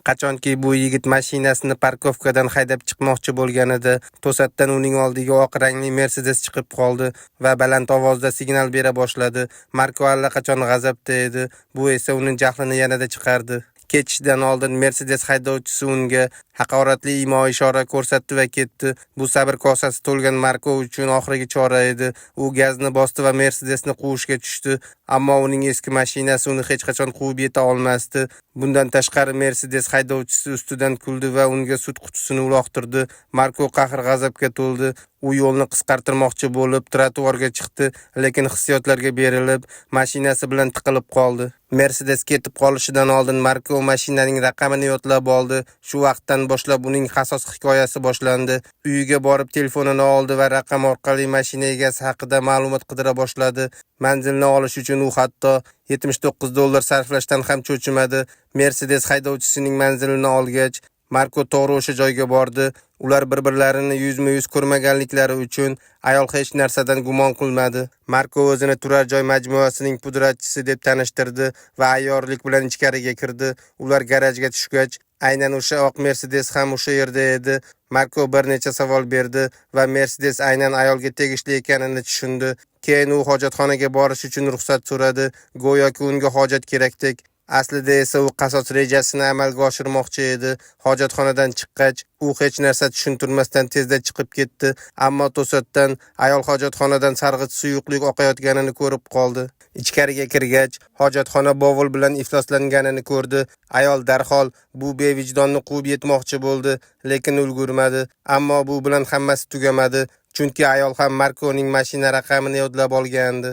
Qachonki bu yigit mashinasini parkovkadan haydab chiqmoqchi bo'lganida, to'satdan uning oldiga oq rangli Mercedes chiqib qoldi va baland ovozda signal bera boshladi. Marko allaqachon g'azabda edi. Bu esa uning jahlini yanada chiqardi. Ketishdan oldin Mercedes haydovchisi unga haqoratli imo-ishora ko'rsatdi va ketdi. Bu sabr kosasi to'lgan Marko uchun oxirgi chora edi. U gazni bosdi va Mercedesni quvishga tushdi, ammo uning eski mashinasi uni hech qachon quvib yeta olmasdi. Bundan tashqari Mercedes haydovchisi ustidan kuldi va unga sut qutisini uloqtirdi. Marko qahr-g'azabga to'ldi. U yo'lni qisqartirmoqchi bo'lib trotuarga chiqdi, lekin hissiyotlarga berilib, mashinasi bilan tiqilib qoldi. Mercedes ketib qolishidan oldin Marko mashinaning raqamini yodlab oldi. Shu vaqtdan boshlab uning qasos hikoyasi boshlandi. Uyiga borib telefonini oldi va raqam orqali mashina egasi haqida ma'lumot qidira boshladi. Manzilni olish uchun u hatto $79 sarflashdan ham cho'chimadi. Mercedes haydovchisining manzilini olgach, Marko to'g'ri o'sha joyga bordi. Ular bir-birlarini yuzma-yuz ko'rmaganliklari uchun ayol hech narsadan gumon qilmadi. Marko o'zini turar joy majmuasining pudratchisi deb tanishtirdi va ayyorlik bilan ichkariga kirdi. Ular garajga tushgach, aynan o'sha oq Mercedes ham o'sha yerda edi. Marko bir necha savol berdi va Mercedes aynan ayolga tegishli ekanini tushundi. Keyin u hojatxonaga borish uchun ruxsat so'radi, go'yoki unga hojat kerakdek. Aslida esa u qasos rejasini amalga oshirmoqchi edi. Hojatxonadan chiqqach, u hech narsa tushuntirmasdan tezda chiqib ketdi, ammo to'satdan ayol hojatxonadan sarg'ish suyuqlik oqayotganini ko'rib qoldi. Ichkariga kirgach, hojatxona bovul bilan ifloslanganini ko'rdi. Ayol darhol bu bevijdonni quvib yetmoqchi bo'ldi, lekin ulgurmadi. Ammo bu bilan hammasi tugamadi, chunki ayol ham Markoning mashina raqamini yodlab olgandi.